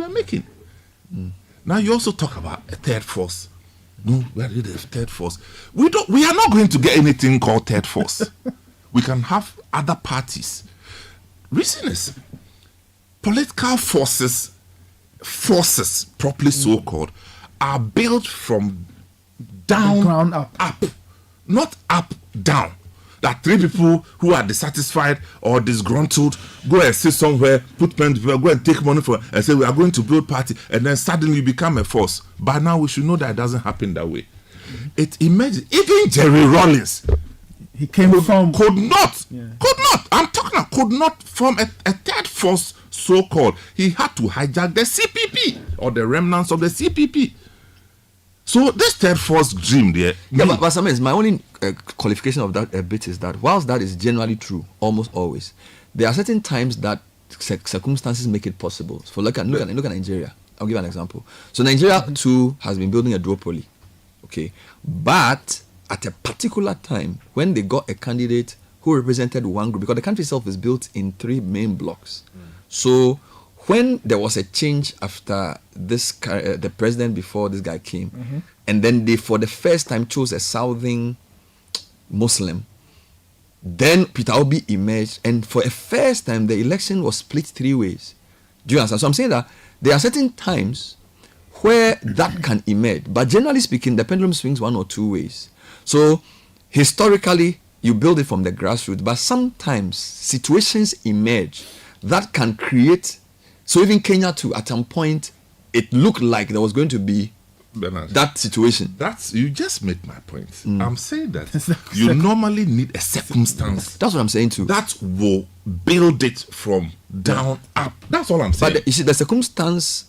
were making. Now you also talk about a third force. No, we are the third force. We are not going to get anything called third force. We can have other parties. Reason is, political forces, properly so called, are built from down, ground up, not up, down. That three people who are dissatisfied or disgruntled go and sit somewhere, put pen to paper, go and take money for, and say we are going to build party, and then suddenly you become a force. By now we should know that it doesn't happen that way. It imagine even Jerry Rawlings, he came from could not form a third force, so called. He had to hijack the CPP or the remnants of the CPP. So this third force dream there. Yeah, but sometimes my only qualification of that a bit is that whilst that is generally true, almost always, there are certain times that circumstances make it possible. So look at Nigeria. I'll give an example. So Nigeria too has been building a duopoly, okay, but at a particular time when they got a candidate who represented one group, because the country itself is built in 3 main blocks. So when there was a change after this, the president before this guy came, and then they for the first time chose a southern Muslim, then Peter Obi emerged, and for a first time the election was split 3 ways. Do you understand? So I'm saying that there are certain times where that can emerge, but generally speaking, the pendulum swings 1 or 2 ways. So historically, you build it from the grassroots, but sometimes situations emerge that can create. So even Kenya too, at some point, it looked like there was going to be that situation. You just made my point. I'm saying that you normally need a circumstance. That's what I'm saying too. That will build it from down up. That's all I'm saying. But you see, the circumstance.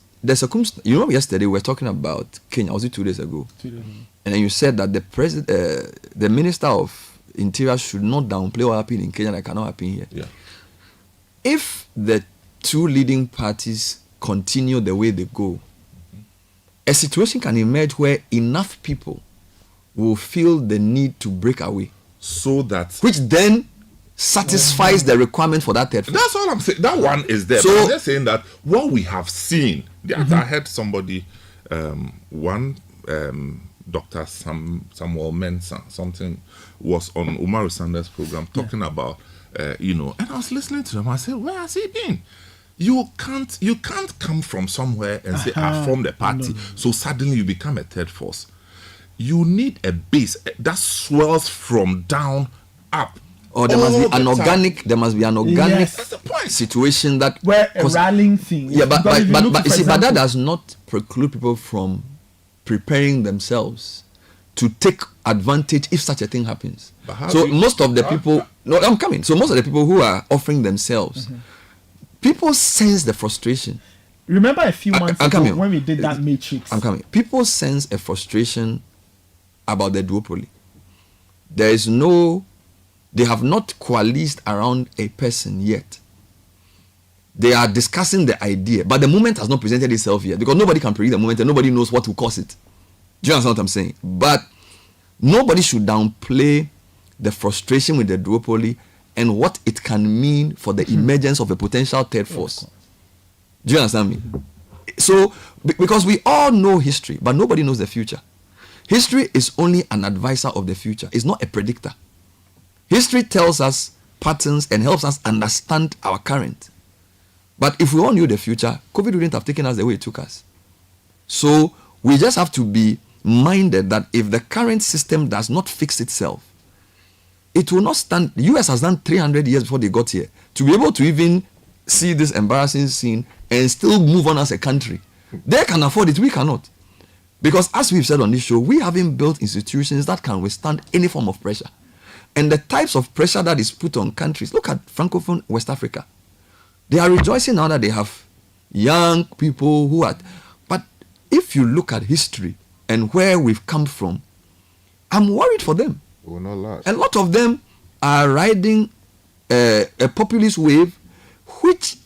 You know, yesterday we were talking about Kenya. Was it 2 days ago? 2 days ago. And then you said that the Minister of Interior should not downplay what happened in Kenya that cannot happen here. Yeah. If the 2 leading parties continue the way they go, a situation can emerge where enough people will feel the need to break away, so that which then satisfies the requirement for that third force. That's all I'm saying. That one is there. So, but I'm just saying that what we have seen. I heard somebody, Dr. Samuel Mensah, something was on Umaru Sanders' program talking about, and I was listening to him. I said, where has he been? You can't come from somewhere and say, I formed a party, so suddenly you become a third force. You need a base that swells from down up. Or there must be an organic situation that where a rallying thing. Yeah, but you see, but that does not preclude people from preparing themselves to take advantage if such a thing happens. So most of the people, So most of the people who are offering themselves, people sense the frustration. Remember a few months ago when we did that matrix. People sense a frustration about the duopoly. They have not coalesced around a person yet. They are discussing the idea, but the movement has not presented itself yet, because nobody can predict the movement and nobody knows what will cause it. Do you understand what I'm saying? But nobody should downplay the frustration with the duopoly and what it can mean for the emergence of a potential third force. Do you understand me? So, because we all know history, but nobody knows the future. History is only an advisor of the future. It's not a predictor. History tells us patterns and helps us understand our current. But if we all knew the future, COVID wouldn't have taken us the way it took us. So we just have to be minded that if the current system does not fix itself, it will not stand. The US has done 300 years before they got here to be able to even see this embarrassing scene and still move on as a country. They can afford it, we cannot. Because as we've said on this show, we haven't built institutions that can withstand any form of pressure. And the types of pressure that is put on countries, look at Francophone West Africa. They are rejoicing now that they have young people who are... But if you look at history and where we've come from, I'm worried for them. It will not last. A lot of them are riding a populist wave, which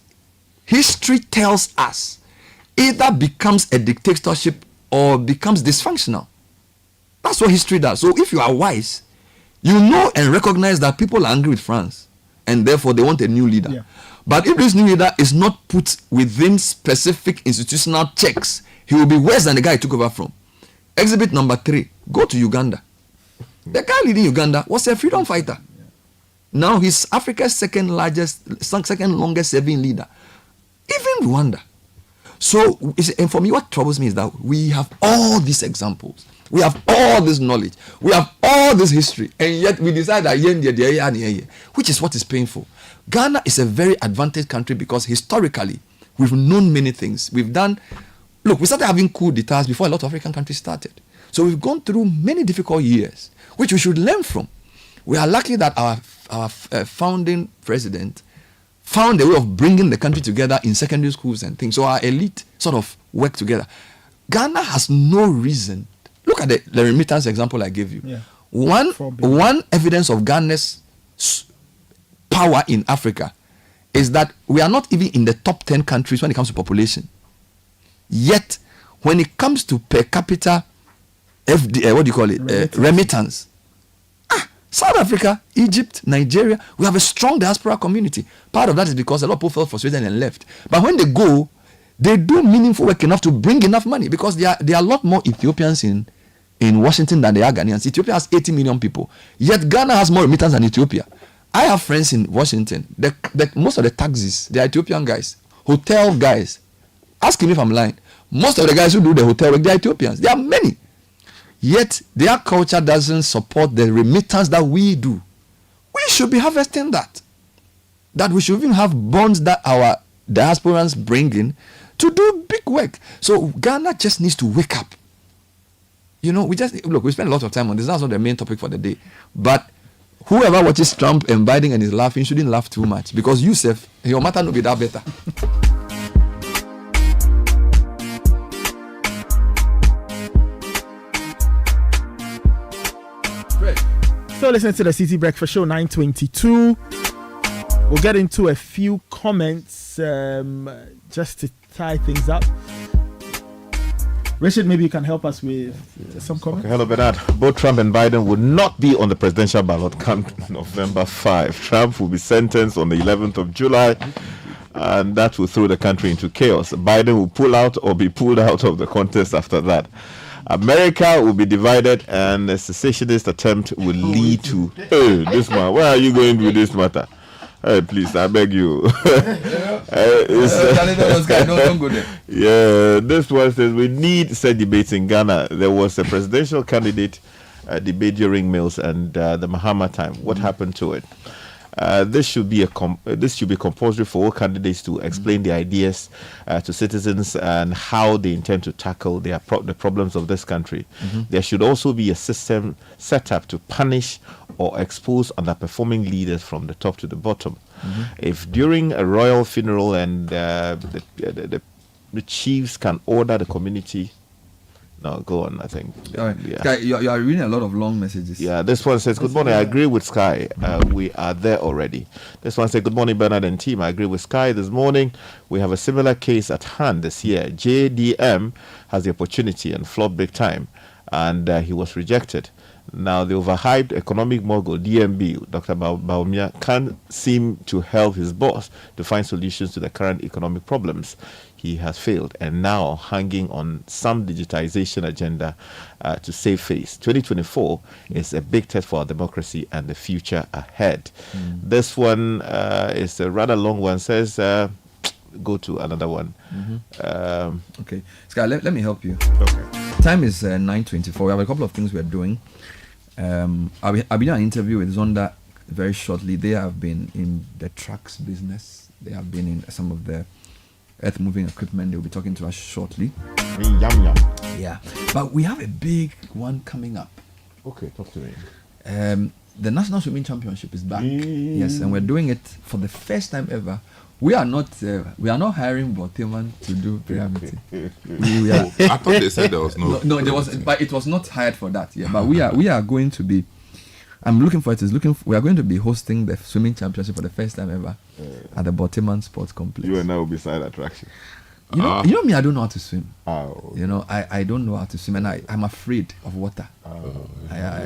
history tells us either becomes a dictatorship or becomes dysfunctional. That's what history does. So if you are wise, you know and recognize that people are angry with France and therefore they want a new leader. Yeah. But if this new leader is not put within specific institutional checks, he will be worse than the guy he took over from. Exhibit number 3, go to Uganda. The guy leading Uganda was a freedom fighter. Now he's Africa's second longest serving leader. Even Rwanda. So, and for me, what troubles me is that we have all these examples. We have all this knowledge. We have all this history. And yet we decide that which is what is painful. Ghana is a very advantaged country because historically, we've known many things. We started having coup d'etats before a lot of African countries started. So we've gone through many difficult years, which we should learn from. We are lucky that our founding president found a way of bringing the country together in secondary schools and things. So our elite sort of work together. Ghana has no reason. Look at the remittance example I gave you. Yeah. One evidence of Ghana's power in Africa is that we are not even in the top 10 countries when it comes to population. Yet, when it comes to per capita, remittance. South Africa, Egypt, Nigeria, we have a strong diaspora community. Part of that is because a lot of people felt frustrated and left. But when they go, they do meaningful work enough to bring enough money because there are a lot more Ethiopians in Washington than there are Ghanaians. Ethiopia has 80 million people. Yet Ghana has more remittance than Ethiopia. I have friends in Washington. Most of the taxis, they are Ethiopian guys. Hotel guys. Ask me if I'm lying. Most of the guys who do the hotel work, they are Ethiopians. There are many. Yet their culture doesn't support the remittance that we do. We should be harvesting that. That we should even have bonds that our diasporans bring in to do big work. So Ghana just needs to wake up. We spend a lot of time on this. That's not the main topic for the day. But whoever watches Trump and Biden and is laughing shouldn't laugh too much because Yusuf, your matter no be that better. Still listening to the Citi Breakfast Show, 9:22. We'll get into a few comments just to tie things up. Richard, maybe you can help us with some comments. Okay, hello, Bernard. Both Trump and Biden would not be on the presidential ballot come November 5. Trump will be sentenced on the 11th of July, and that will throw the country into chaos. Biden will pull out or be pulled out of the contest after that. America will be divided, and a secessionist attempt will lead to. Hey, this man, where are you going with this matter? Hey, please, I beg you. Don't go there. Yeah, this one says we need said debates in Ghana. There was a presidential candidate debate during meals and the Mahama time. What happened to it? This should be compulsory for all candidates to explain their ideas to citizens and how they intend to tackle the problems of this country. There should also be a system set up to punish or expose underperforming leaders from the top to the bottom. If during a royal funeral and the chiefs can order the community. No, go on, I think. All right. Yeah. Sky, you are reading a lot of long messages. Yeah, this one says, good morning, I agree with Sky. We are there already. This one says, good morning, Bernard and team. I agree with Sky. This morning, we have a similar case at hand this year. JDM has the opportunity and flopped big time, and he was rejected. Now, the overhyped economic mogul, DMB, Dr. Baumia, can't seem to help his boss to find solutions to the current economic problems. He has failed and now hanging on some digitization agenda to save face. 2024 is a big test for our democracy and the future ahead. This one is a rather long one. Says, go to another one. Okay. Sky, let me help you. Okay. Time is 9:24. We have a couple of things we're doing. I'll be doing an interview with Zonda very shortly. They have been in the trucks business. They have been in some of the earth moving equipment. They'll be talking to us shortly. Yum. Yeah, but we have a big one coming up. Okay, talk to me. The National Swimming Championship is back. Yes, and we're doing it for the first time ever. We are not hiring Boteman to do prayer meeting. I thought they said there was no. No, there was, but it was not hired for that. Yeah, but we are going to be. I'm looking for it. We are going to be hosting the swimming championship for the first time ever at the Boteman Sports Complex. You and I will be side attraction. You know me. I don't know how to swim. Oh. I don't know how to swim, and I'm afraid of water.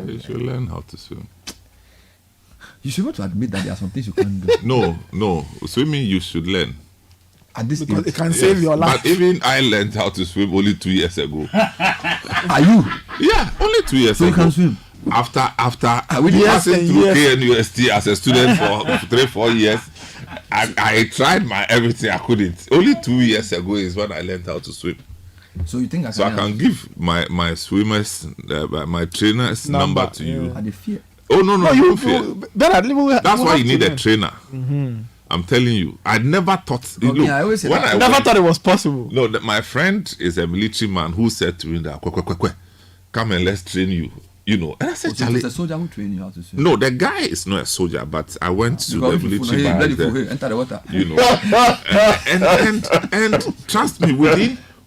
You should learn how to swim. You should be able to admit that there are some things you can't do. No. Swimming you should learn. At this Because age. it can save your life. But even I learned how to swim only 2 years ago. Are you? Yeah, only 2 years So ago. you can swim? After Years passing and through years. KNUST as a student for 3-4 years, I tried my everything. I couldn't. Only 2 years ago is when I learned how to swim. So you think I can? So I can give my swimmers, my trainer's number to you. At the fear. Oh no, don't fear. That's why you need a trainer. I'm telling you, I never thought. Okay, I always say that. I never thought it was possible. No, my friend is a military man who said to me that, come and let's train you. You know, and I said, So Charlie, it's a soldier who train you how to swim. no, the guy is not a soldier, but I went to the military Hey, base bloody there, fool, enter the water. you know, and trust me,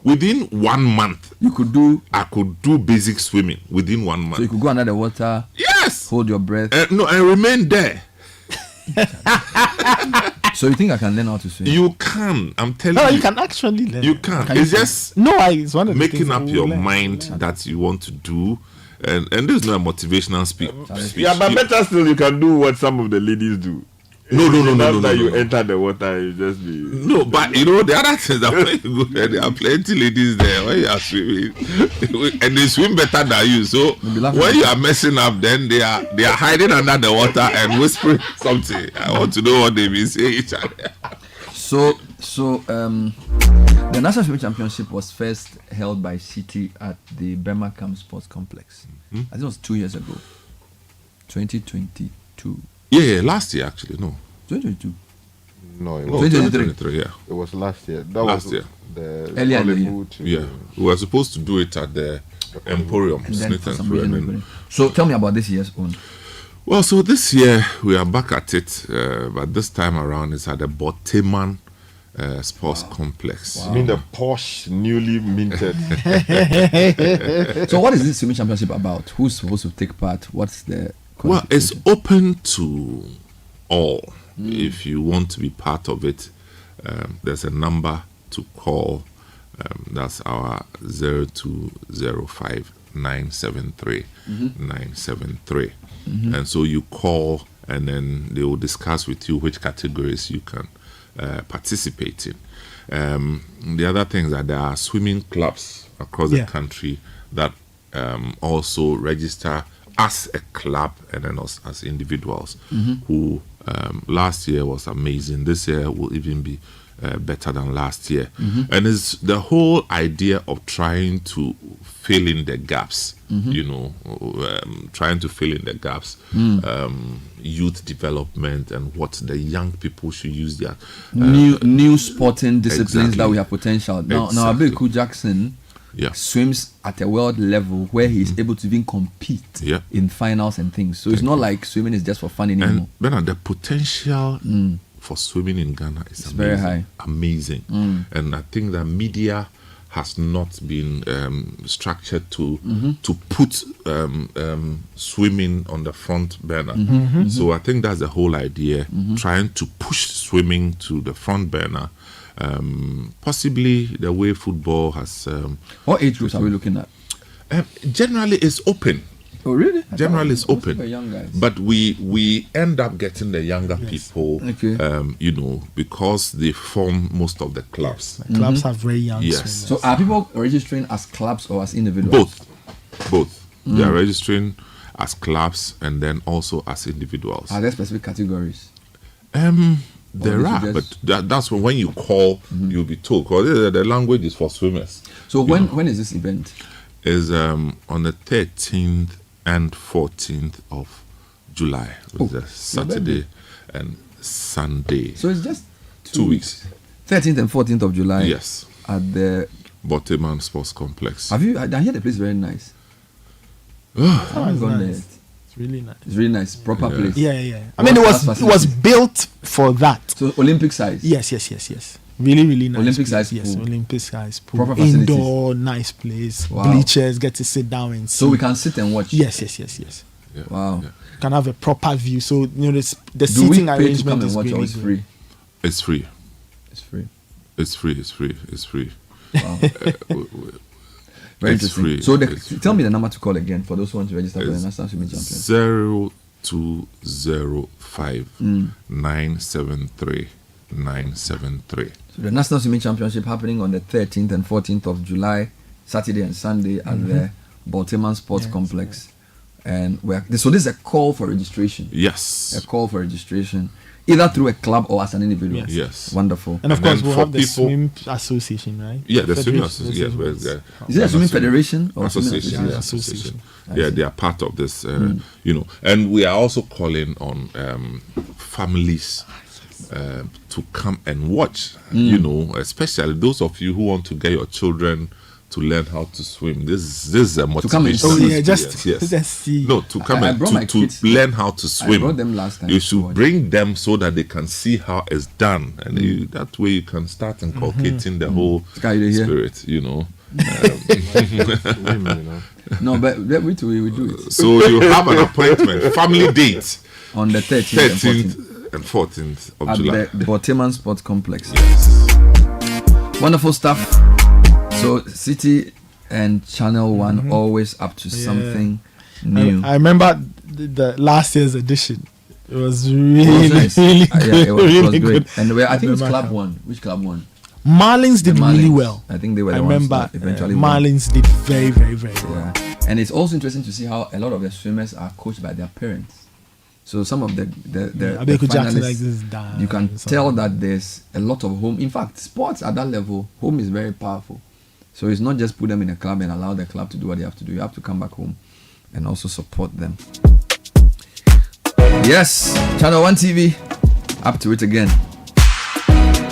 within 1 month, You could do. I could do basic swimming within 1 month. So you could go under the water, Yes, hold your breath. no, and remain there. So you think I can learn how to swim? You can. I'm telling No, you, you can actually learn. You can. Can It's you- just No, it's one of the making things up that your we learn. mind that you want to do, and this is not a motivational speech. Yeah, but better still, you can do what some of the ladies do. No. After you enter the water, you just be. No, but you know the other things that when you go there, there are plenty ladies there when you are swimming, and they swim better than you. So when you are messing up, then they are hiding under the water and whispering something. I want to know what they be saying each other. So the National Swimming Championship was first held by Citi at the Birmingham Sports Complex. I think it was 2 years ago, 2022. Yeah, last year actually. No, 2022. No, it no, was, 2023. Yeah, it was last year. That Last was year. the Earlier in the year. Hollywood, yeah. We were supposed to do it at the Emporium, And then Smith for and some reason we Friend. couldn't. So tell me about this year's own. Well, so this year we are back at it, but this time around it's at the Boteman Sports Complex. I mean the posh, newly minted. So what is this swimming championship about? Who's supposed to take part? What's the Well, it's qualification? open to all. If you want to be part of it, there's a number to call. That's our 0205 973 973. And so you call, and then they will discuss with you which categories you can participate in. The other thing is that there are swimming clubs across Yeah. the country that also register as a club and then us as individuals who last year was amazing. This year will even be better than last year. And it's the whole idea of trying to fill in the gaps, you know, trying to fill in the gaps, youth development and what the young people should use their new sporting disciplines Exactly. that we have potential. Now Exactly. Abeku Jackson Yeah. swims at a world level where he's able to even compete Yeah. in finals and things. So it's not like swimming is just for fun anymore. And Bernard, the potential for swimming in Ghana is It's amazing, very high. amazing. And I think that media has not been structured to put swimming on the front burner. So I think that's the whole idea, trying to push swimming to the front burner. Possibly the way football has What age groups are we looking at? generally it's open. Oh, really? Generally it's Most of open, the young guys. but we end up getting the younger people, Okay. you know, because they form most of the clubs. Clubs have very young Yes. swimmers. So are people registering as clubs or as individuals? Both. They are registering as clubs and then also as individuals. Are there specific categories? There Or are, did you but just- that's when you call, you'll be told. Because the language is for swimmers. So when is this event? Is on the 13th and 14th of July, which is a Saturday and Sunday. So it's just 2 weeks. 13th and 14th of July. Yes. At the Boteman Sports Complex. I hear the place is very nice. Oh, I've gone there. it's nice. It's really nice. It's really nice, proper place. Yeah. I mean, it What's was that it was facility? built for that. So Olympic size. Yes. Really nice. Olympic place. size Yes, pool. Olympic size pool. Proper facilities. Indoor, nice place. Wow. Bleachers, get to sit down and see. So we can sit and watch. Yes. Yeah. Wow. Yeah. Can have a proper view. So the Do we seating pay to arrangement come and is watch really or it's good. free? It's free. It's free. It's free. Wow. Very It's interesting. free. So It's tell me the number to call again for those who want to register for the It's National Swimming Championship. 205 973 973. So the National Swimming Championship happening on the 13th and 14th of July, Saturday and Sunday at the Baltimore Sports Complex. And so this is a call for registration. Yes. A call for registration, either through a club or as an individual. Yes. Wonderful. And of course, we'll have the people, swim association, right? Yeah, the swimming association. Yes, Is it a swimming federation or association? Swimming association. Yeah, they are part of this, and we are also calling on families to come and watch, especially those of you who want to get your children to learn how to swim. This is a motivation. To come and see. Just see. No, to come I brought my to kids. learn how to swim. I brought them last time. You should bring them so that they can see how it's done, and that way you can start inculcating the whole spirit. No, but we do it. So you have an appointment, family date on the 13th and 14th of at July. the Baltimore Sports Complex. Yes. Wonderful stuff. So Citi and Channel 1 always up to something new. I remember the last year's edition. It was really, nice. really good. It was really great. good. And I think it's Club 1. Which Club 1? Marlins did Marlins. really well. I think they were the I ones remember that eventually won. Marlins did very, very, very well. Yeah. And it's also interesting to see how a lot of the swimmers are coached by their parents. So some of the Jackson like this you can tell that there's a lot of home. In fact, sports at that level, home is very powerful. So it's not just put them in a club and allow the club to do what they have to do. You have to come back home and also support them. Yes, Channel 1 TV, up to it again.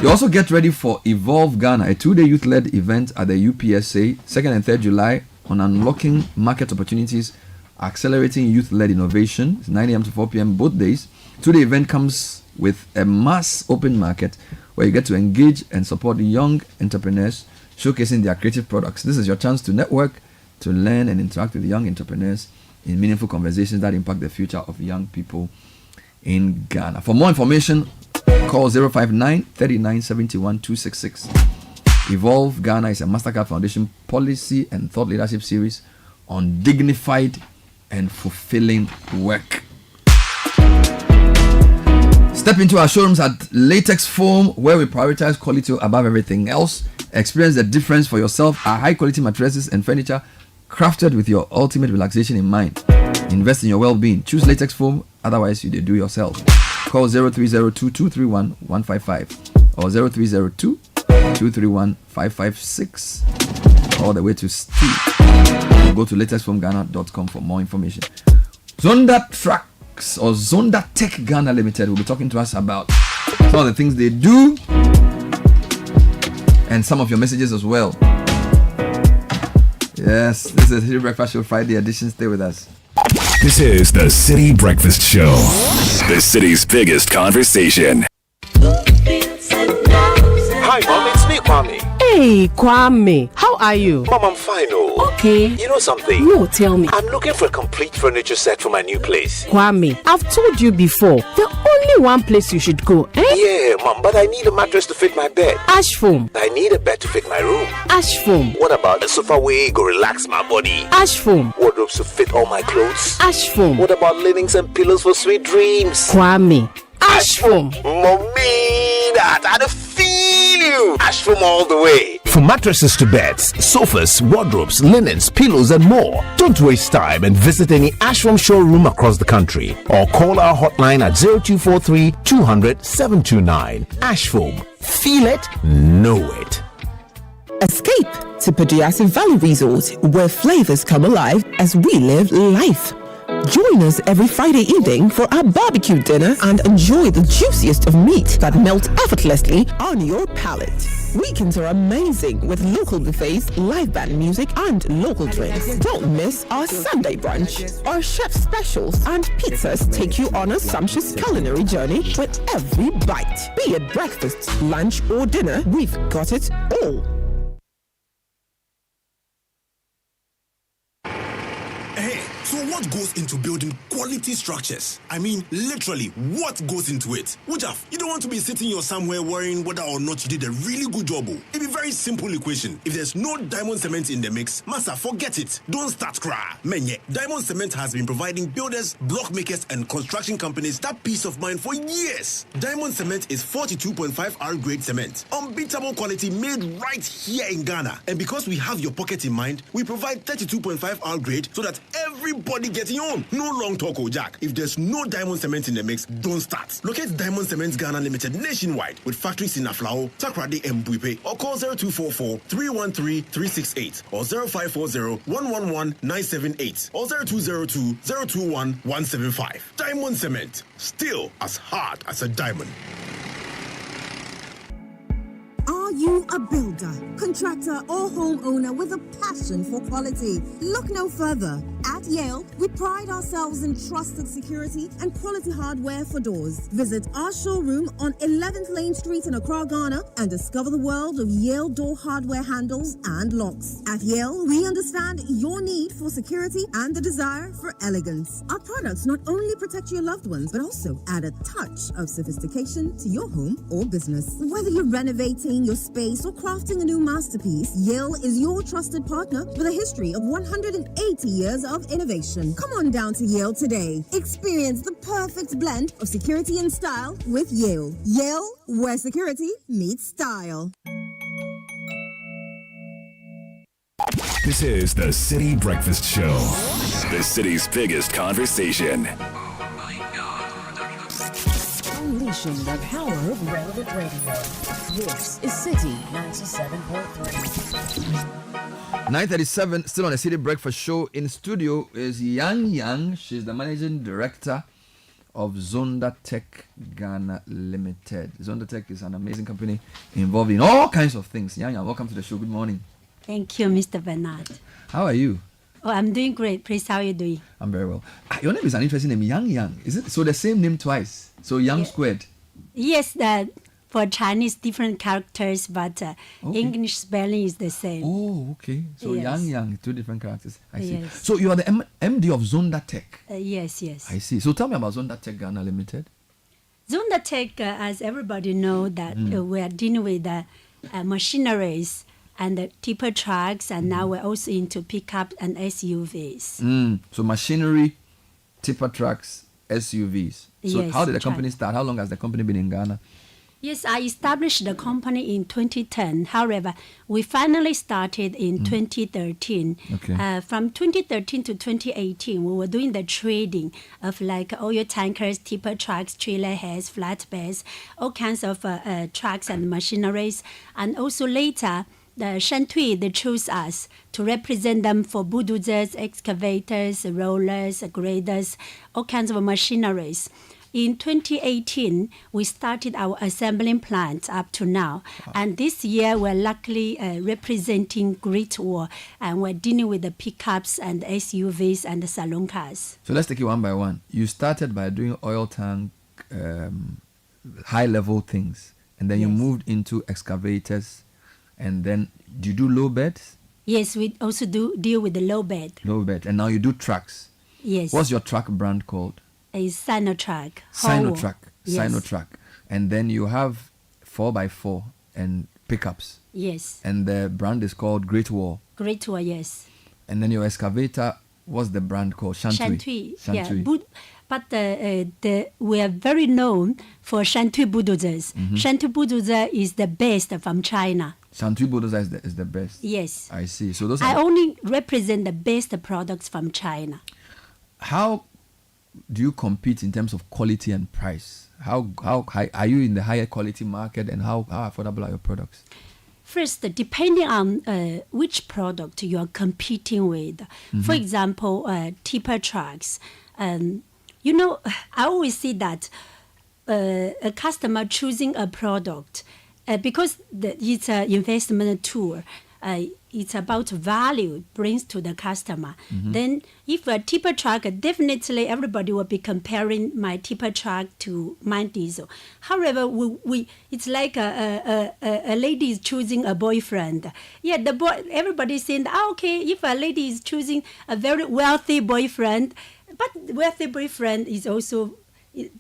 You also get ready for Evolve Ghana, a 2-day youth-led event at the UPSA, 2nd and 3rd July, on unlocking market opportunities, accelerating youth-led innovation. It's 9 a.m. to 4 p.m. both days. Today event comes with a mass open market where you get to engage and support young entrepreneurs showcasing their creative products. This is your chance to network, to learn and interact with young entrepreneurs in meaningful conversations that impact the future of young people in Ghana. For more information, call 059 39 71 266. Evolve Ghana is a Mastercard Foundation policy and thought leadership series on dignified and fulfilling work. Step into our showrooms at Latex Foam, where we prioritize quality above everything else. Experience the difference for yourself. Our high quality mattresses and furniture crafted with your ultimate relaxation in mind. Invest in your well-being. Choose Latex Foam, otherwise you do yourself. Call 0302-231-155 or 0302-231-556 all the way to Steve. Or go to latexfoamghana.com for more information. Zonda Trucks or Zonda Tech Ghana Limited will be talking to us about some of the things they do and some of your messages as well. Yes, this is the Citi Breakfast Show Friday edition. Stay with us. This is the Citi Breakfast Show, the city's biggest conversation. Hi, Mom, it's me, Kwame. Hey, Kwame, how are you? Mom, I'm fine, oh. Okay. You know something? No, tell me. I'm looking for a complete furniture set for my new place. Kwame, I've told you before, the only one place you should go, eh? Yeah, Mom, but I need a mattress to fit my bed. Ash Foam. I need a bed to fit my room. Ash Foam. What about a sofa where go relax my body? Ash Foam. Wardrobes to fit all my clothes? Ash Foam. What about linens and pillows for sweet dreams? Kwame, Ash Foam. Mommy, that I feel you. Ash Foam all the way. From mattresses to beds, sofas, wardrobes, linens, pillows, and more. Don't waste time and visit any Ash Foam showroom across the country or call our hotline at 0243 200 729. Ash Foam. Feel it, know it. Escape to Paduasi Valley Resort, where flavors come alive as we live life. Join us every Friday evening for our barbecue dinner and enjoy the juiciest of meat that melts effortlessly on your palate. Weekends are amazing with local buffets, live band music, and local drinks. Don't miss our Sunday brunch. Our chef specials and pizzas take you on a sumptuous culinary journey with every bite. Be it breakfast, lunch, or dinner, we've got it all. Hey, so what what goes into building quality structures? I mean, literally, what goes into it? Wujaf, you don't want to be sitting here somewhere worrying whether or not you did a really good job. It's a very simple equation. If there's no diamond cement in the mix, massa, forget it. Don't start cry. Menye, diamond cement has been providing builders, block makers, and construction companies that peace of mind for years. Diamond cement is 42.5 R grade cement. Unbeatable quality made right here in Ghana. And because we have your pocket in mind, we provide 32.5 R grade so that everybody gets your own. No long talk, Jack. If there's no diamond cement in the mix, don't start. Locate Diamond Cement Ghana Limited nationwide with factories in Aflao, Takrade, and Buipe, or call 0244 313 368 or 0540 111 978 or 0202 021 175. Diamond Cement, still as hard as a diamond. Are you a builder, contractor, or homeowner with a passion for quality? Look no further. At Yale, we pride ourselves in trusted security and quality hardware for doors. Visit our showroom on 11th Lane Street in Accra, Ghana, and discover the world of Yale door hardware handles and locks. At Yale, we understand your need for security and the desire for elegance. Our products not only protect your loved ones, but also add a touch of sophistication to your home or business. Whether you're renovating your space or crafting a new masterpiece, Yale is your trusted partner with a history of 180 years of innovation. Come on down to Yale today. Experience the perfect blend of security and style with Yale. Yale, where security meets style. This is the Citi Breakfast Show, the city's biggest conversation. Unleashing the power of relevant radio. This is Citi 97.3. 9:37, still on the Citi Breakfast Show. In studio is Yang. She's the managing director of Zonda Tech Ghana Limited. Zonda Tech is an amazing company involved in all kinds of things. Yang, welcome to the show. Good morning. Thank you, Mr. Bernard. How are you? Oh, I'm doing great. Please, how are you doing? I'm very well. Your name is an interesting name, Yang. Is it so? The same name twice. So Yang squared. Yes, that for Chinese different characters, but okay. English spelling is the same. Oh, okay. So yes. Yang, two different characters. I see. Yes. So you are the MD of Zonda Tech. Yes. I see. So tell me about Zonda Tech Ghana Limited. Zonda Tech, as everybody know, that we are dealing with machineries and the tipper trucks, and now we're also into pickup and SUVs. So machinery, tipper trucks, SUVs. So yes, how did the company start? How long has the company been in Ghana? Yes, I established the company in 2010. However, we finally started in 2013. Okay. From 2013 to 2018, we were doing the trading of like oil tankers, tipper trucks, trailer heads, flatbeds, all kinds of trucks and machineries. And also later, the Shantui, they chose us to represent them for bulldozers, excavators, rollers, graders, all kinds of machineries. In 2018, we started our assembling plant up to now. Wow. And this year, we're luckily representing Great Wall, and we're dealing with the pickups and SUVs and the salon cars. So let's take it one by one. You started by doing oil tank, high-level things, and then you moved into excavators, and then do you do low beds? Yes, we also do deal with the low bed. Low bed, and now you do trucks. Yes. What's your truck brand called? Is Sinotrack. Sinotrack. And then you have 4x4 and pickups. Yes. And the brand is called Great Wall. Great Wall, yes. And then your excavator, what's the brand called? Shantui. Yeah. But we are very known for Shantui bulldozers. Shantui bulldozer is the best from China. Shantui bulldozer is the best. Yes. I see. So those I only represent the best products from China. How do you compete in terms of quality and price? How high are you in the higher quality market, and how affordable are your products? First, depending on which product you are competing with. For example, tipper trucks. I always see that a customer choosing a product because it's an investment tool. it's about value brings to the customer. Mm-hmm. Then if a tipper truck, definitely everybody will be comparing my tipper truck to my diesel. However, it's like a lady is choosing a boyfriend. Yeah, everybody's saying, okay, if a lady is choosing a very wealthy boyfriend, but wealthy boyfriend is also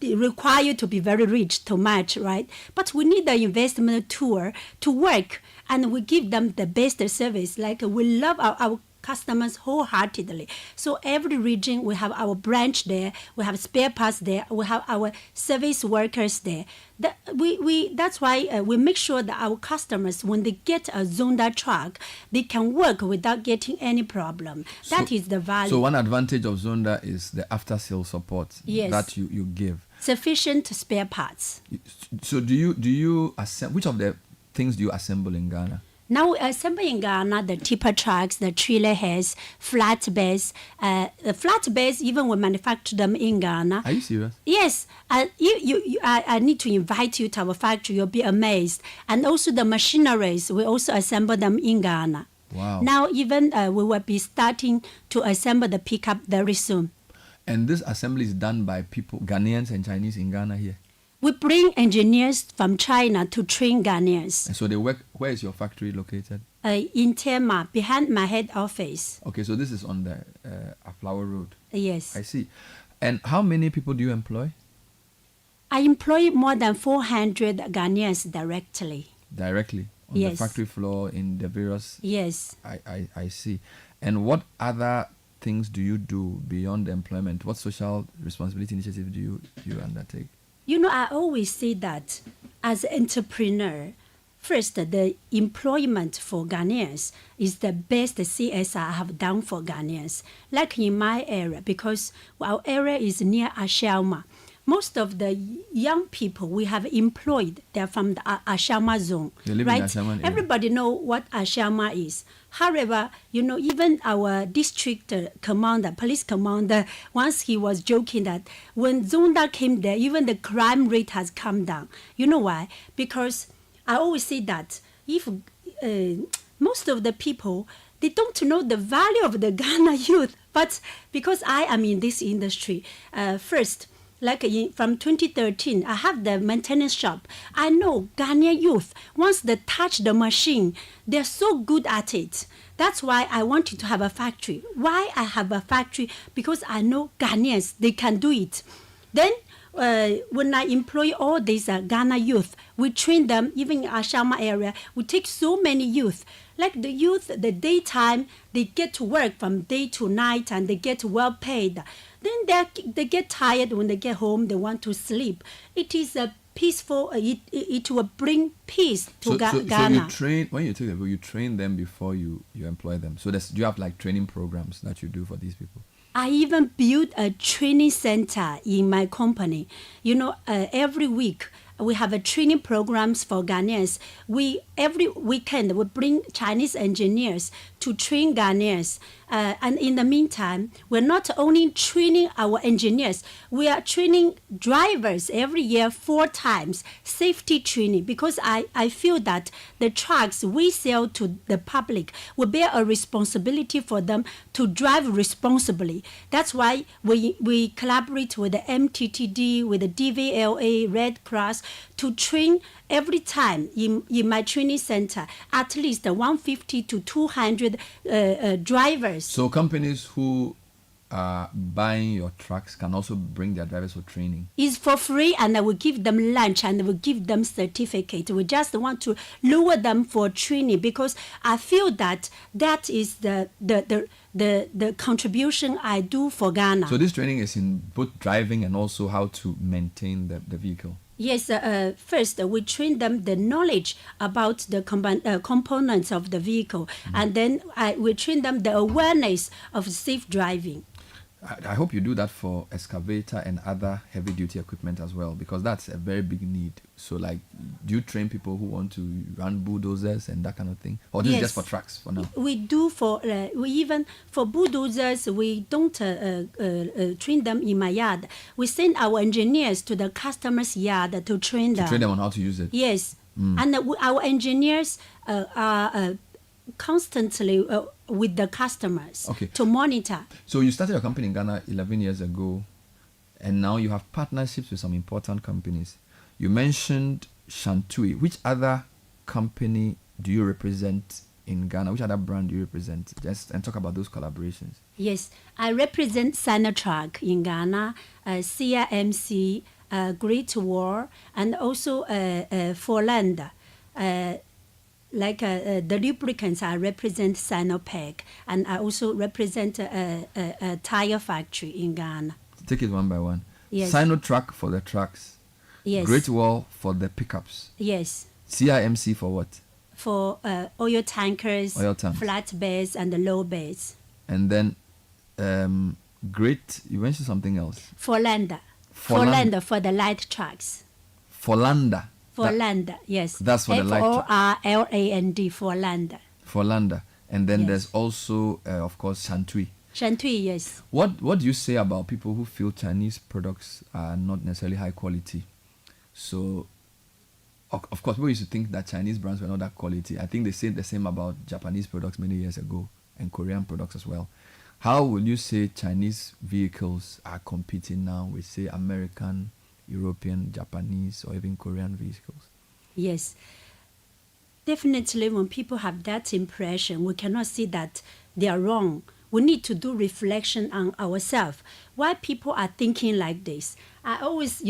required to be very rich to match, right? But we need the investment tool to work, and we give them the best service. Like we love our customers wholeheartedly. So every region we have our branch there, we have spare parts there, we have our service workers there. That's why we make sure that our customers, when they get a Zonda truck, they can work without getting any problem. That is the value. So one advantage of Zonda is the after-sale support that you give. Sufficient spare parts. So do you assemble? Which of the things do you assemble in Ghana? Now we assemble in Ghana the tipper trucks, the trailer heads, flatbeds. The flatbeds, even we manufacture them in Ghana. Are you serious? Yes. I need to invite you to our factory. You'll be amazed. And also the machineries, we also assemble them in Ghana. Wow. Now even we will be starting to assemble the pickup very soon. And this assembly is done by people, Ghanaians and Chinese in Ghana here? We bring engineers from China to train Ghanaians. And so they work. Where is your factory located? In Tema, behind my head office. Okay, so this is on the Flower Road. Yes. I see. And how many people do you employ? I employ more than 400 Ghanaians directly. Directly? On the factory floor in the various... Yes. I see. And what other things do you do beyond employment? What social responsibility initiatives do you undertake? You know, I always say that as an entrepreneur, first, the employment for Ghanaians is the best CSR I have done for Ghanaians. Like in my area, because our area is near Ashama. Most of the young people we have employed, they're from the Ashama zone. They live right? in Ashama area. Everybody know what Ashama is. However, you know, even our district commander, police commander, once he was joking that when Zonda came there, even the crime rate has come down. You know why? Because I always say that if most of the people, they don't know the value of the Ghana youth. But because I am in this industry, first, like from 2013, I have the maintenance shop. I know Ghanaian youth, once they touch the machine, they're so good at it. That's why I wanted to have a factory. Why I have a factory? Because I know Ghanaians, they can do it. Then when I employ all these Ghana youth, we train them, even in Ashama area, we take so many youth. Like the youth, the daytime, they get to work from day to night and they get well paid. Then they get tired when they get home, they want to sleep. It is a peaceful, it will bring peace to Ghana. So you train, when you take them, you train them before you employ them. So do you have like training programs that you do for these people? I even built a training center in my company. You know, every week we have a training programs for Ghanaians. Every weekend we bring Chinese engineers to train Ghanaians. And in the meantime, we're not only training our engineers, we are training drivers every year 4 times, safety training, because I feel that the trucks we sell to the public will bear a responsibility for them to drive responsibly. That's why we collaborate with the MTTD, with the DVLA, Red Cross, to train every time in my training center, at least 150 to 200 drivers. So companies who are buying your trucks can also bring their drivers for training? It's for free, and I will give them lunch and I will give them certificate. We just want to lower them for training because I feel that is the contribution I do for Ghana. So this training is in both driving and also how to maintain the vehicle? Yes, first we train them the knowledge about the components of the vehicle, and then we train them the awareness of safe driving. I hope you do that for excavator and other heavy duty equipment as well, because that's a very big need. So like, do you train people who want to run bulldozers and that kind of thing? Or this is just for trucks for now? We do we even for bulldozers, we don't train them in my yard. We send our engineers to the customer's yard to train them. To train them on how to use it? Yes. And our engineers are constantly with the customers Okay. to monitor. So you started your company in Ghana 11 years ago, and now you have partnerships with some important companies. You mentioned Shantui. Which other company do you represent in Ghana? Which other brand do you represent? And talk about those collaborations. Yes, I represent Sinotrack in Ghana, CIMC, Great Wall, and also Forlanda. The lubricants, I represent Sinopec, and I also represent a tire factory in Ghana. Take it one by one. Yes. Sinotrack for the trucks. Yes. Great Wall for the pickups. Yes. CIMC for what? For oil tankers, flatbeds, and the low beds. And then you mentioned something else. Forlanda for the light trucks. Forlanda. Yes. That's for the light trucks. Forland, Forlanda. Forlanda. And then Yes. there's also, of course, Shantui. Shantui, yes. What do you say about people who feel Chinese products are not necessarily high quality? So, of course, people used to think that Chinese brands were not that quality. I think they said the same about Japanese products many years ago, and Korean products as well. How will you say Chinese vehicles are competing now with, say, American, European, Japanese, or even Korean vehicles? Yes. Definitely, when people have that impression, we cannot see that they are wrong. We need to do reflection on ourselves. Why people are thinking like this? I always,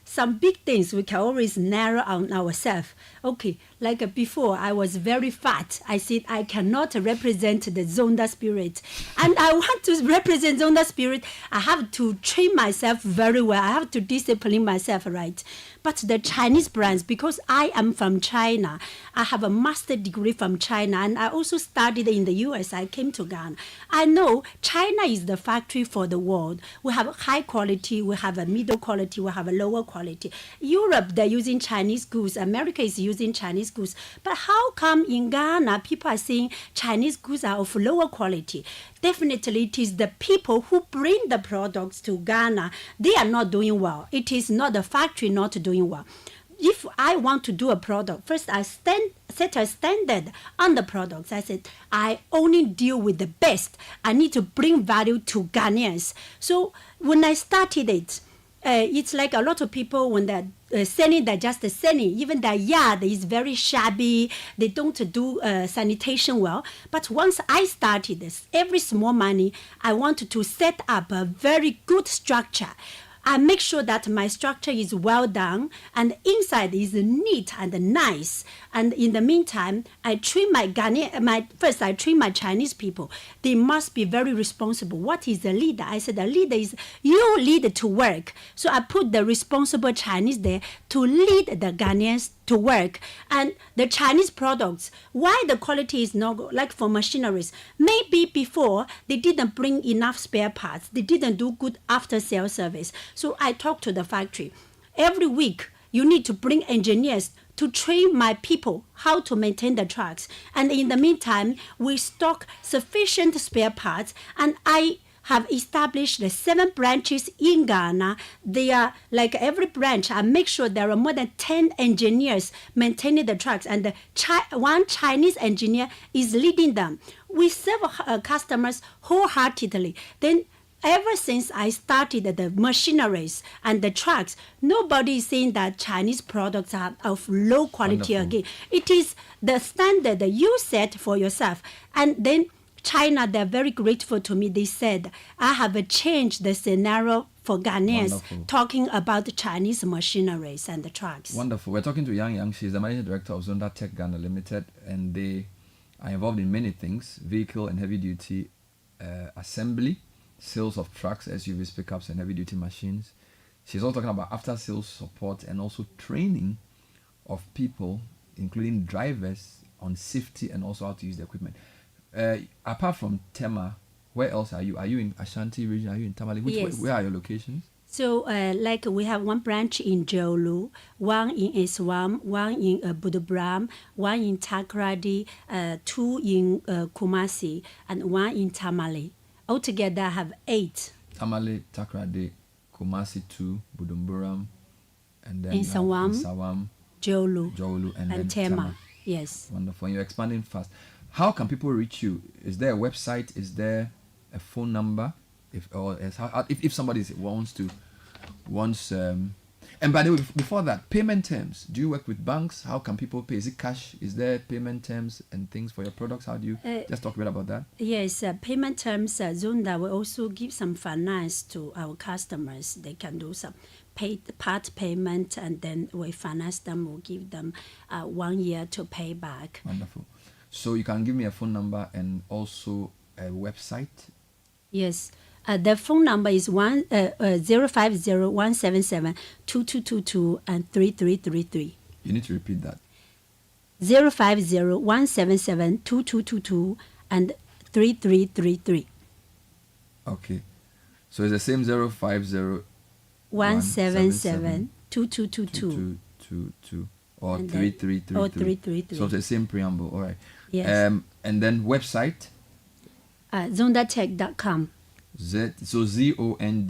some big things we can always narrow on ourselves. Okay, like before, I was very fat. I said I cannot represent the Zonda spirit. And I want to represent Zonda spirit. I have to train myself very well. I have to discipline myself, right? But the Chinese brands, because I am from China, I have a master degree from China, and I also studied in the US. I came to Ghana. I know China is the factory for the world. We have high quality, we have a middle quality, we have a lower quality. Europe, they're using Chinese goods. America is using Chinese goods. But how come in Ghana, people are saying Chinese goods are of lower quality? Definitely, it is the people who bring the products to Ghana. They are not doing well. It is not the factory not doing well. If I want to do a product, first I set a standard on the products. I said, I only deal with the best. I need to bring value to Ghanaians. So when I started it, it's like a lot of people, when they're selling, they're just selling. Even their yard is very shabby. They don't do sanitation well. But once I started this, every small money, I wanted to set up a very good structure. I make sure that my structure is well done and inside is neat and nice. And in the meantime, I train my Chinese people. They must be very responsible. What is the leader? I said the leader is you lead to work. So I put the responsible Chinese there to lead the Ghanaians to work. And the Chinese products, why the quality is not good, like for machineries, maybe before they didn't bring enough spare parts, they didn't do good after sales service. So I talked to the factory. Every week you need to bring engineers to train my people how to maintain the trucks. And in the meantime, we stock sufficient spare parts, and I have established the 7 branches in Ghana. They are like every branch, I make sure there are more than 10 engineers maintaining the trucks, and one Chinese engineer is leading them. We serve customers wholeheartedly. Then ever since I started the machineries and the trucks, nobody is saying that Chinese products are of low quality. Wonderful. Again. It is the standard that you set for yourself. And then China, they're very grateful to me. They said, I have changed the scenario for Ghanaians. Wonderful. Talking about the Chinese machineries and the trucks. Wonderful. We're talking to Yang. She's the managing director of Zonda Tech Ghana Limited, and they are involved in many things: vehicle and heavy duty assembly, sales of trucks, SUVs, pickups, and heavy duty machines. She's also talking about after sales support and also training of people, including drivers, on safety and also how to use the equipment. Apart from Tema, where else are you? Are you in Ashanti region? Are you in Tamale? Yes. Where are your locations? So, like we have one branch in Jolu, one in Eswam, one in Budubram, one in Takrady, 2 in Kumasi, and 1 in Tamale. Altogether, I have 8. Tamale, Takrady, Kumasi 2, Budumburam, and then Sawam, Sawam, Jolu, and then Tema. Yes. Wonderful. And you're expanding fast. How can people reach you? Is there a website? Is there a phone number? If somebody wants, and by the way, before that, payment terms. Do you work with banks? How can people pay? Is it cash? Is there payment terms and things for your products? How do you just talk a bit about that? Yes, payment terms. Zonda will also give some finance to our customers. They can do some part payment, and then we finance them. We'll give them 1 year to pay back. Wonderful. So you can give me a phone number and also a website. Yes. The phone number is 050-177-2222 and 3333. You need to repeat that. 050-177-2222 and 3333. Okay. So it's the same 050-177-2222 or 3333. Or 3333. So it's the same preamble. All right. Yes. And then website? zondatech.com. ZONDATEC.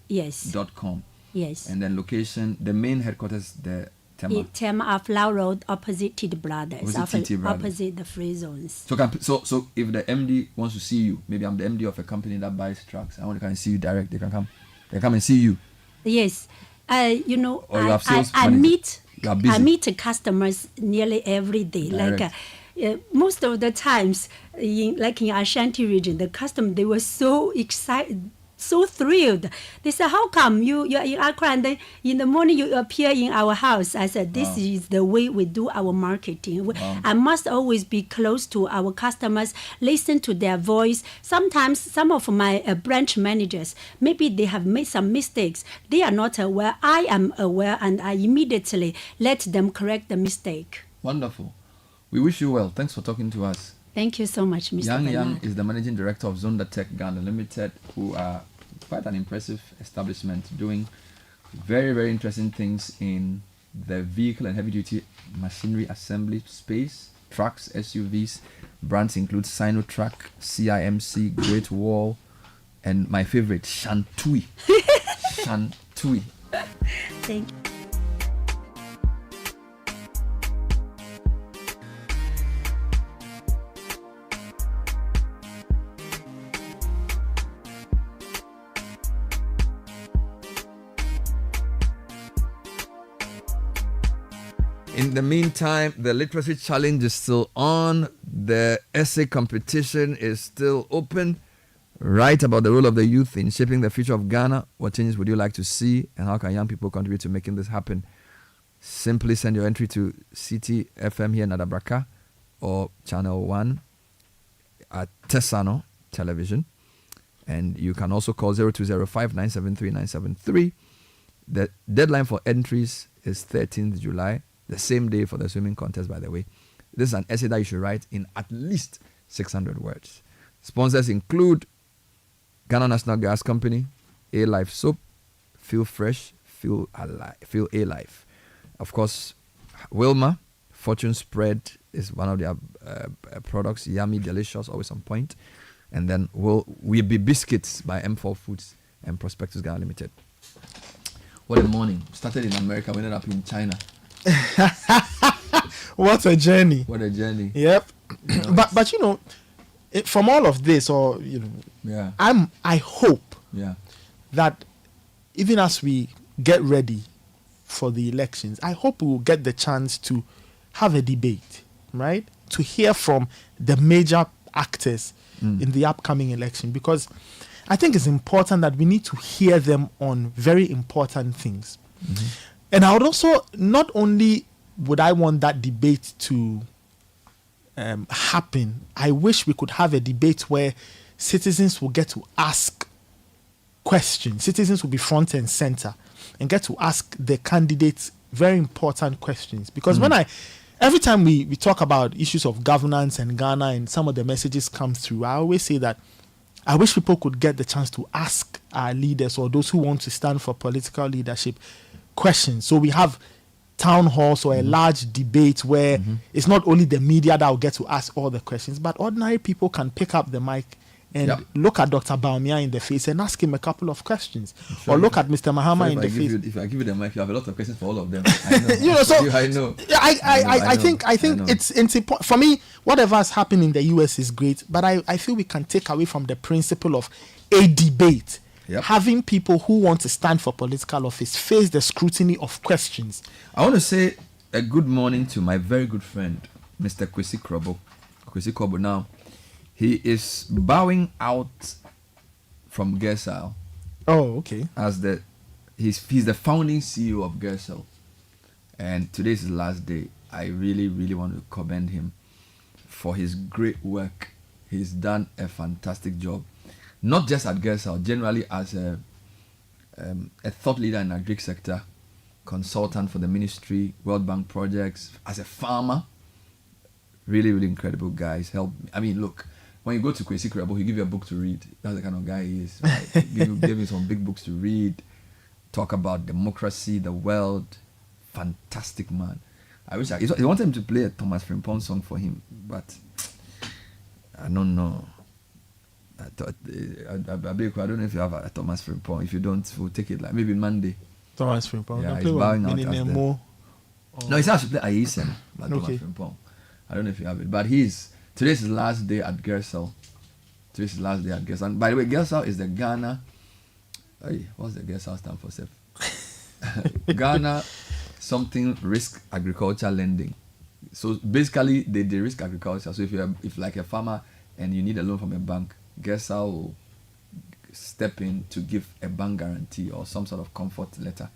Yes. .com. Yes. And then location, the main headquarters, the Tema. Tema Flower Road, opposite Citi Brothers. Opposite the free zones. So if the MD wants to see you, maybe I'm the MD of a company that buys trucks, I want to come and see you direct. They can come and see you. Yes. Or you have sales I meet customers nearly every day. Direct. Like most of the times, in Ashanti region, the customer, they were so excited, so thrilled. They said, "How come you're in Accra and then in the morning you appear in our house?" I said, "This is the way we do our marketing. I must always be close to our customers, listen to their voice. Sometimes some of my branch managers, maybe they have made some mistakes. They are not aware. I am aware, and I immediately let them correct the mistake." Wonderful. We wish you well. Thanks for talking to us. Thank you so much, Mr. Yang is the managing director of Zonda Tech Ghana Limited, who are quite an impressive establishment doing very, very interesting things in the vehicle and heavy-duty machinery assembly space, trucks, SUVs. Brands include Sinotrack, CIMC, Great Wall, and my favorite, Shantui. Shantui. Thank you. In the meantime, the literacy challenge is still on. The essay competition is still open. Write about the role of the youth in shaping the future of Ghana. What changes would you like to see, and how can young people contribute to making this happen? Simply send your entry to Citi FM here in Adabraka or Channel 1 at Tesano Television. And you can also call 0205-973-973. The deadline for entries is 13th July. The same day for the swimming contest, by the way. This is an essay that you should write in at least 600 words. Sponsors include Ghana National Gas Company, A-Life Soap, Feel Fresh, Feel A-Life. Of course, Wilma, Fortune Spread is one of their products. Yummy, delicious, always on point. And then We'll Be Biscuits by M4 Foods and Prospectus Ghana Limited. What a morning. Started in America, we ended up in China. What a journey. What a journey. Yep. But you know, from all of this, I hope that even as we get ready for the elections, I hope we will get the chance to have a debate, right? To hear from the major actors in the upcoming election, because I think it's important that we need to hear them on very important things. Mm-hmm. And I would also, not only would I want that debate to happen, I wish we could have a debate where citizens will get to ask questions. Citizens will be front and center and get to ask the candidates very important questions. Because every time we talk about issues of governance and Ghana and some of the messages come through, I always say that I wish people could get the chance to ask our leaders or those who want to stand for political leadership questions. So we have town halls or a large debate where it's not only the media that will get to ask all the questions, but ordinary people can pick up the mic, and look at Dr. Baumia in the face and ask him a couple of questions. Or look at Mr. Mahama in the face. If I give you the mic, you have a lot of questions for all of them. I know. You know, so I know. I think it's important. For me, whatever has happened in the US is great, but I feel we can take away from the principle of a debate. Having people who want to stand for political office face the scrutiny of questions. I want to say a good morning to my very good friend, Mr. Kwesi Kobo. Now, he is bowing out from Gersal. Oh, okay. As he's the founding CEO of Gersal, and today is his last day. I really, really want to commend him for his great work. He's done a fantastic job, not just at Gersal, generally as a thought leader in the agri sector, consultant for the ministry, World Bank projects, as a farmer. Really, really incredible guys. Help me. I mean, look, when you go to Kwesi Krabo, he'll give you a book to read. That's the kind of guy he is. Right? give you some big books to read. Talk about democracy, the world. Fantastic man. I wish he wanted him to play a Thomas Frimpong song for him, but I don't know. I don't know if you have a Thomas Frimpong. If you don't, we'll take it like maybe Monday. Thomas Frimpong. Yeah, he's bowing out. No, he said I should play Ayesem, like Thomas Frimpong. I don't know if you have it, but today's his last day at Gersal. And by the way, Gersal is the Ghana. Hey, what's the Gersal stand for, Seth? Ghana something risk agriculture lending. So basically, they risk agriculture. So if like a farmer and you need a loan from a bank, Gersal will step in to give a bank guarantee or some sort of comfort letter.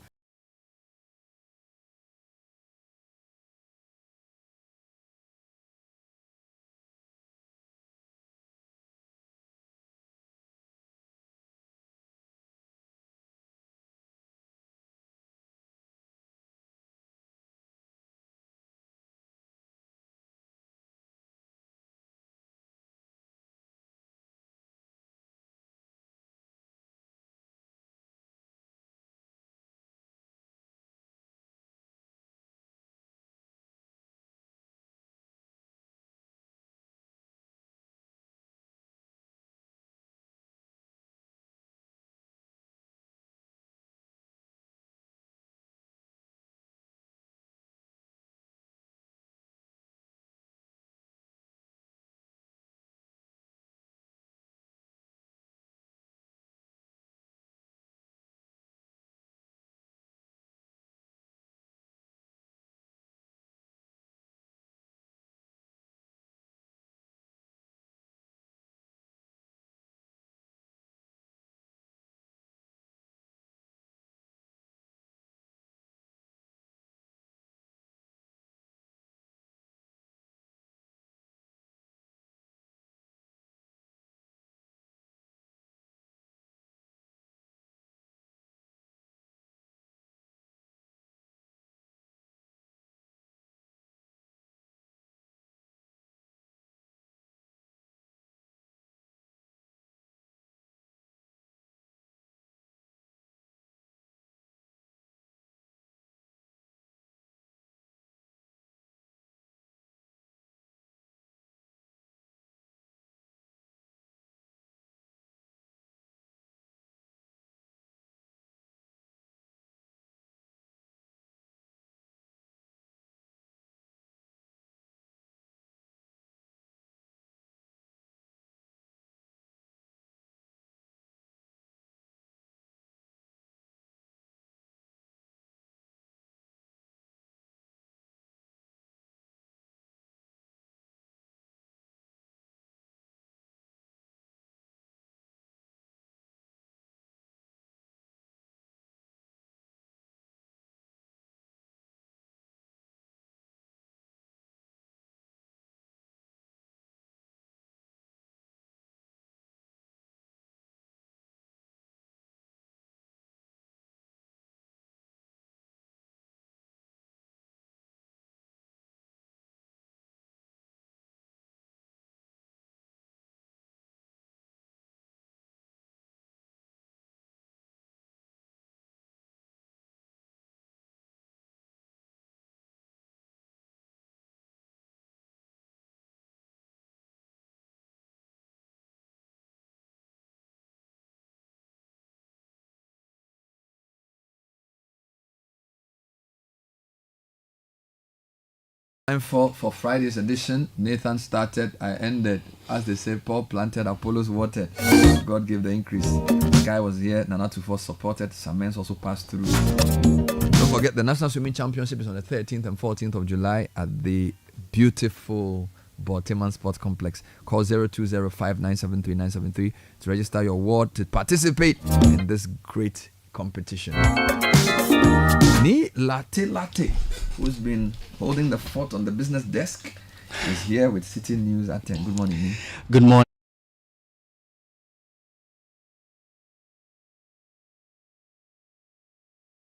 Time for Friday's edition. Nathan started, I ended. As they say, Paul planted, Apollos watered. God gave the increase. Guy was here, Nana Tufo supported, Samens also passed through. Don't forget, the National Swimming Championship is on the 13th and 14th of July at the beautiful Borteman Sports Complex. Call 0205973973 to register your award to participate in this great competition. Ni Latte, who's been holding the fort on the business desk, is here with Citi News at 10. Good morning, Ni. Good morning.